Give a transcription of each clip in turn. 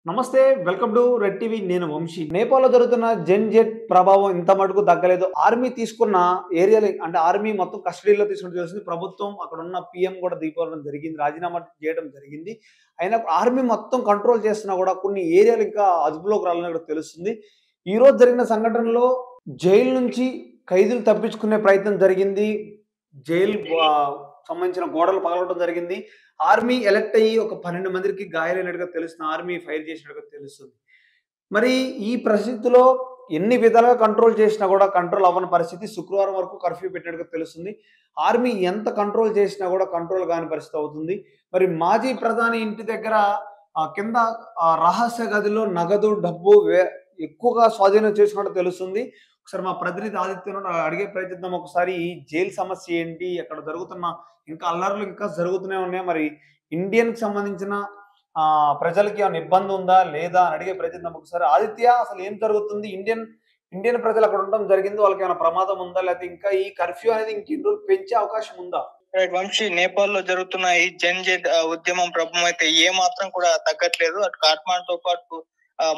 నమస్తే. Welcome to red TV. నేను వంశీ. నేపాల్‌లో జరుగుతున్న జెన్ జెట్ ప్రభావం ఇంత మటుకు తగ్గలేదు. ఆర్మీ తీసుకున్న ఏరియాలు అంటే ఆర్మీ మొత్తం కస్టడీలో తీసుకున్నట్టు తెలుస్తుంది. ప్రభుత్వం అక్కడున్న పీఎం కూడా దిగిపోవడం జరిగింది. రాజీనామా చేయడం జరిగింది. అయినా ఆర్మీ మొత్తం కంట్రోల్ చేస్తున్నా కూడా కొన్ని ఏరియాలు ఇంకా అదుపులోకి రాలేనట్టు తెలుస్తుంది. ఈరోజు జరిగిన సంఘటనలో జైలు నుంచి ఖైదీలు తప్పించుకునే ప్రయత్నం జరిగింది. జైలు సంబంధించిన గోడలు పగలగొట్టడం జరిగింది. ఆర్మీ ఎలక్ట్ అయ్యి ఒక 12 మందికి గాయాలైనట్టుగా తెలుస్తుంది. ఆర్మీ ఫైర్ చేసినట్టుగా తెలుస్తుంది. మరి ఈ పరిస్థితిలో ఎన్ని విధాలుగా కంట్రోల్ చేసినా కూడా కంట్రోల్ అవ్వని పరిస్థితి. శుక్రవారం వరకు కర్ఫ్యూ పెట్టినట్టుగా తెలుస్తుంది. ఆర్మీ ఎంత కంట్రోల్ చేసినా కూడా కంట్రోల్ కాని పరిస్థితి అవుతుంది. మరి మాజీ ప్రధాని ఇంటి దగ్గర కింద రహస్య గదిలో నగదు, డబ్బు ఎక్కువగా స్వాధీనం చేసుకున్నట్టు తెలుస్తుంది. ఒకసారి మా ప్రతినిధి ఆదిత్యను అడిగే ప్రయత్నిద్దాం. ఒకసారి ఈ జైలు సమస్య ఏంటి? అక్కడ జరుగుతున్న ఇంకా అల్లర్లు ఇంకా జరుగుతూనే ఉన్నాయి. మరి ఇండియన్‌కి సంబంధించిన ప్రజలకి ఏమైనా ఇబ్బంది ఉందా? లేదా? అని అడిగే ప్రయత్నిద్దాం ఒకసారి. ఆదిత్య, అసలు ఏం జరుగుతుంది? ఇండియన్ ఇండియన్ ప్రజలు అక్కడ ఉండడం జరిగింది. వాళ్ళకేమైనా ప్రమాదం ఉందా? లేకపోతే ఇంకా ఈ కర్ఫ్యూ అనేది ఇంకెన్ని రోజులు పెంచే అవకాశం ఉందా? రైట్ వంశీ, నేపాల్ లో జరుగుతున్న ఈ జెన్ జెడ్ ఉద్యమం ప్రభావం అయితే ఏ మాత్రం కూడా తగ్గట్లేదు. అటు కాఠ్మాండుతో పాటు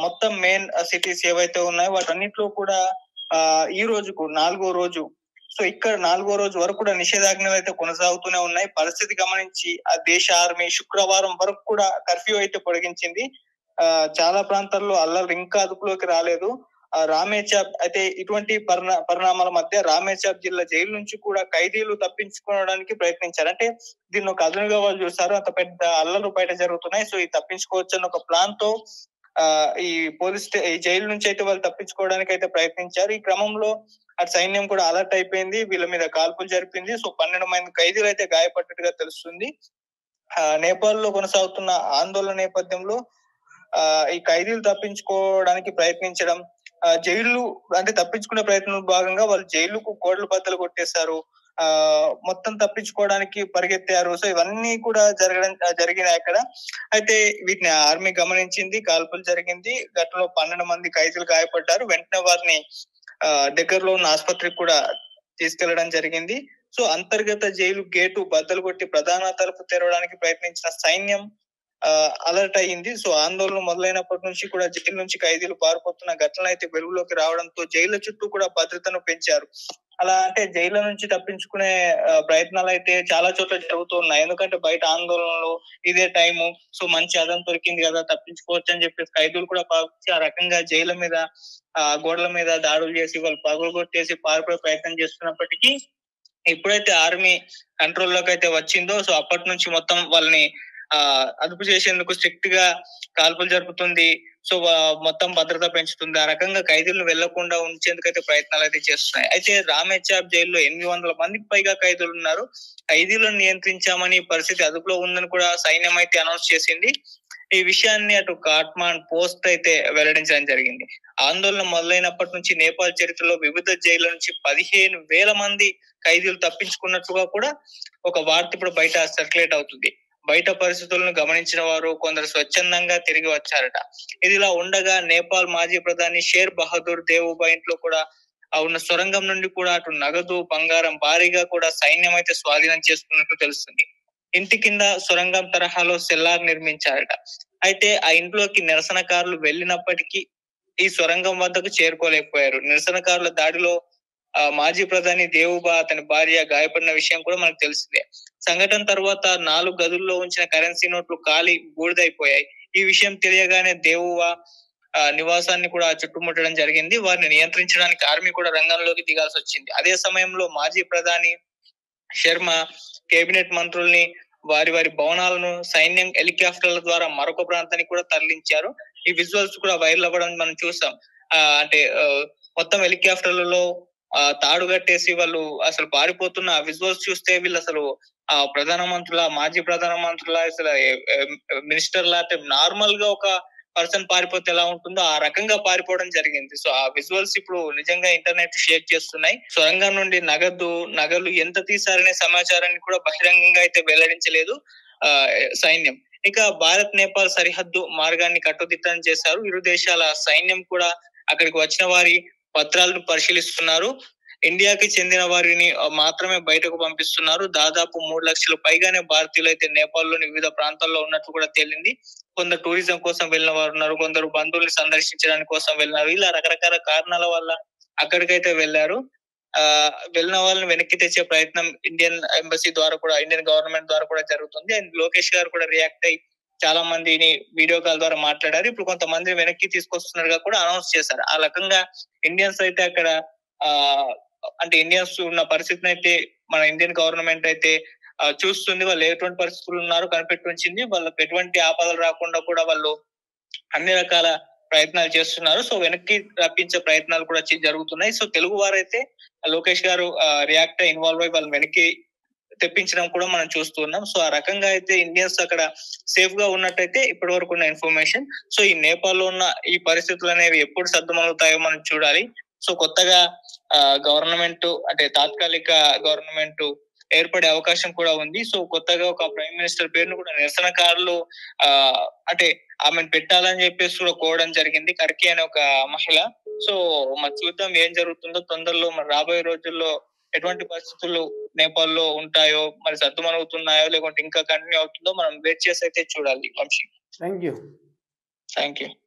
మొత్తం మెయిన్ సిటీస్ ఏవైతే ఉన్నాయో వాటన్నిటిలో కూడా ఈ రోజుకు 4వ రోజు, సో ఇక్కడ 4వ రోజు వరకు కూడా నిషేధాజ్ఞలు అయితే కొనసాగుతూనే ఉన్నాయి. పరిస్థితి గమనించి ఆ దేశ ఆర్మీ శుక్రవారం వరకు కూడా కర్ఫ్యూ అయితే పొడిగించింది. చాలా ప్రాంతాల్లో అల్లర్లు ఇంకా అదుపులోకి రాలేదు. రామేచాబ్ అయితే ఇటువంటి పరిణామాల మధ్య రామేచాబ్ జిల్లా జైలు నుంచి కూడా ఖైదీలు తప్పించుకోవడానికి ప్రయత్నించారు. అంటే దీన్ని ఒక అదునుగా వాళ్ళు చూస్తారు. అంత పెద్ద అల్లర్లు బయట జరుగుతున్నాయి. సో ఇది తప్పించుకోవచ్చు అన్న ఒక ప్లాన్ తో ఈ ఈ జైలు నుంచి అయితే వాళ్ళు తప్పించుకోవడానికి అయితే ప్రయత్నించారు. ఈ క్రమంలో అటు సైన్యం కూడా అలర్ట్ అయిపోయింది. వీళ్ళ మీద కాల్పులు జరిపింది. సో 12 మంది ఖైదీలు అయితే గాయపడ్డట్టుగా తెలుస్తుంది. నేపాల్ లో కొనసాగుతున్న ఆందోళన నేపథ్యంలో ఈ ఖైదీలు తప్పించుకోవడానికి ప్రయత్నించడం, జైలు అంటే తప్పించుకునే ప్రయత్నంలో భాగంగా వాళ్ళు జైలుకు గోడలు బద్దలు కొట్టేశారు. మొత్తం తప్పించుకోవడానికి పరిగెత్తారు. సో ఇవన్నీ కూడా జరిగినాయి అక్కడ. అయితే వీటిని ఆర్మీ గమనించింది, కాల్పులు జరిగింది. గతంలో 12 మంది ఖైదీలు గాయపడ్డారు. వెంటనే వారిని దగ్గరలో ఉన్న ఆసుపత్రికి కూడా తీసుకెళ్లడం జరిగింది. సో అంతర్గత జైలు గేటు బద్దలు కొట్టి ప్రధాన తలుపు తెరవడానికి ప్రయత్నించిన సైన్యం అలర్ట్ అయ్యింది. సో ఆందోళన మొదలైనప్పటి నుంచి కూడా జైలు నుంచి ఖైదీలు పారిపోతున్న ఘటనలు అయితే వెలుగులోకి రావడంతో జైలు చుట్టూ కూడా భద్రతను పెంచారు. అలా అంటే జైలు నుంచి తప్పించుకునే ప్రయత్నాలు అయితే చాలా చోట్ల జరుగుతూ ఉన్నాయి. ఎందుకంటే బయట ఆందోళనలు ఇదే టైము, సో మంచి అదం దొరికింది కదా తప్పించుకోవచ్చు అని చెప్పేసి ఖైదీలు కూడా ఆ రకంగా జైలు మీద గోడల మీద దాడులు చేసి వాళ్ళు పగలగొట్టేసి పారిపోయే ప్రయత్నం చేస్తున్నప్పటికీ ఎప్పుడైతే ఆర్మీ కంట్రోల్లోకి అయితే వచ్చిందో సో అప్పటి నుంచి మొత్తం వాళ్ళని అదుపు చేసేందుకు స్ట్రిక్ట్ గా కాల్పులు జరుపుతుంది. సో మొత్తం భద్రత పెంచుతుంది. ఆ రకంగా ఖైదీలను వెళ్లకుండా ఉంచేందుకు అయితే ప్రయత్నాలు అయితే చేస్తున్నాయి. అయితే రామేచాబ్ జైల్లో 800 మందికి పైగా ఖైదీలు ఉన్నారు. ఖైదీలను నియంత్రించామని పరిస్థితి అదుపులో ఉందని కూడా సైన్యం అయితే అనౌన్స్ చేసింది. ఈ విషయాన్ని అటు కాఠ్మాండ్ పోస్ట్ అయితే వెల్లడించడం జరిగింది. ఆందోళన మొదలైనప్పటి నుంచి నేపాల్ చరిత్రలో వివిధ జైళ్ల నుంచి 15,000 మంది ఖైదీలు తప్పించుకున్నట్టుగా కూడా ఒక వార్త ఇప్పుడు బయట సర్క్యులేట్ అవుతుంది. బయట పరిస్థితులను గమనించిన వారు కొందరు స్వచ్ఛందంగా తిరిగి వచ్చారట. ఇదిలా ఉండగా నేపాల్ మాజీ ప్రధాని షేర్ బహదూర్ దేవుబా ఇంట్లో కూడా ఉన్న సొరంగం నుండి కూడా అటు నగదు, బంగారం భారీగా కూడా సైన్యం అయితే స్వాధీనం చేసుకున్నట్టు తెలుస్తుంది. ఇంటి కింద సొరంగం తరహాలో సెల్లార్ నిర్మించారట. అయితే ఆ ఇంట్లోకి నిరసనకారులు వెళ్ళినప్పటికీ ఈ సొరంగం వద్దకు చేరుకోలేకపోయారు. నిరసనకారుల దాడిలో మాజీ ప్రధాని దేవుబా అతని భార్య గాయపడిన విషయం కూడా మనకు తెలిసిందే. సంఘటన తర్వాత 4 గదుల్లో ఉంచిన కరెన్సీ నోట్లు ఖాళీ బూడిదైపోయాయి. ఈ విషయం తెలియగానే దేవుబా నివాసాన్ని కూడా చుట్టుముట్టడం జరిగింది. వారిని నియంత్రించడానికి ఆర్మీ కూడా రంగంలోకి దిగాల్సి వచ్చింది. అదే సమయంలో మాజీ ప్రధాని శర్మ కేబినెట్ మంత్రుల్ని వారి వారి భవనాలను సైన్యం హెలికాప్టర్ల ద్వారా మరొక ప్రాంతానికి కూడా తరలించారు. ఈ విజువల్స్ కూడా వైరల్ అవ్వడం మనం చూసాం. అంటే మొత్తం హెలికాప్టర్లలో తాడు కట్టేసి వాళ్ళు అసలు పారిపోతున్న విజువల్స్ చూస్తే వీళ్ళు అసలు ప్రధానమంత్రుల, మాజీ ప్రధానమంత్రుల, అసలు మినిస్టర్ల, నార్మల్ గా ఒక పర్సన్ పారిపోతే ఎలా ఉంటుందో ఆ రకంగా పారిపోవడం జరిగింది. సో ఆ విజువల్స్ ఇప్పుడు నిజంగా ఇంటర్నెట్ షేర్ చేస్తున్నాయి. సొరంగం నుండి నగలు ఎంత తీశారనే సమాచారాన్ని కూడా బహిరంగంగా అయితే వెల్లడించలేదు సైన్యం. ఇక భారత్ నేపాల్ సరిహద్దు మార్గాన్ని కట్టుదిట్టం చేశారు. ఇరు దేశాల సైన్యం కూడా అక్కడికి వచ్చిన వారి పత్రాలను పరిశీలిస్తున్నారు. ఇండియాకి చెందిన వారిని మాత్రమే బయటకు పంపిస్తున్నారు. దాదాపు 3 లక్షల పైగానే భారతీయులు అయితే నేపాల్‌లోని వివిధ ప్రాంతాల్లో ఉన్నట్లు కూడా తేలింది. కొందరు టూరిజం కోసం వెళ్ళిన వారు ఉన్నారు. కొందరు బంధువుల్ని సందర్శించడానికి కోసం వెళ్ళినారు. ఇలా రకరకాల కారణాల వల్ల అక్కడికైతే వెళ్లారు. వెళ్ళిన వాళ్ళని వెనక్కి తెచ్చే ప్రయత్నం ఇండియన్ ఎంబసీ ద్వారా కూడా, ఇండియన్ గవర్నమెంట్ ద్వారా కూడా జరుగుతుంది. అండ్ లోకేష్ గారు కూడా రియాక్ట్ అయ్యి చాలా మందిని వీడియో కాల్ ద్వారా మాట్లాడారు. ఇప్పుడు కొంతమందిని వెనక్కి తీసుకొస్తున్నట్టుగా కూడా అనౌన్స్ చేశారు. ఆ రకంగా ఇండియన్స్ అయితే అక్కడ అంటే ఇండియన్స్ ఉన్న పరిస్థితిని అయితే మన ఇండియన్ గవర్నమెంట్ అయితే చూస్తుంది. వాళ్ళు ఎటువంటి పరిస్థితులు ఉన్నారో కనిపెట్టి ఉంచింది. వాళ్ళకి ఎటువంటి ఆపదలు రాకుండా కూడా వాళ్ళు అన్ని రకాల ప్రయత్నాలు చేస్తున్నారు. సో వెనక్కి రప్పించే ప్రయత్నాలు కూడా జరుగుతున్నాయి. సో తెలుగు వారైతే లోకేష్ గారు రియాక్ట్ అయ్యి ఇన్వాల్వ్ అయ్యి వాళ్ళని వెనక్కి తెప్పించడం కూడా మనం చూస్తున్నాం. సో ఆ రకంగా అయితే ఇండియన్స్ అక్కడ సేఫ్ గా ఉన్నట్టయితే ఇప్పటి వరకు ఉన్న ఇన్ఫర్మేషన్. సో ఈ నేపాల్ లో ఉన్న ఈ పరిస్థితులు అనేవి ఎప్పుడు సర్దుమలుగుతాయో మనం చూడాలి. సో కొత్తగా గవర్నమెంట్ అంటే తాత్కాలిక గవర్నమెంట్ ఏర్పడే అవకాశం కూడా ఉంది. సో కొత్తగా ఒక ప్రైమ్ మినిస్టర్ పేరును కూడా నిరసనకారులు అంటే ఆమెను పెట్టాలని చెప్పేసి కూడా కోవడం జరిగింది. కర్కి అనే ఒక మహిళ. సో మరి చూద్దాం ఏం జరుగుతుందో తొందరలో. మరి రాబోయే రోజుల్లో ఎటువంటి పరిస్థితులు నేపాల్ లో ఉంటాయో, మరి సర్దుమణుగుతున్నాయో లేకుంటే ఇంకా కంటిన్యూ అవుతుందో మనం వెయిట్ చేసి అయితే చూడాలి వంశీ. Thank you.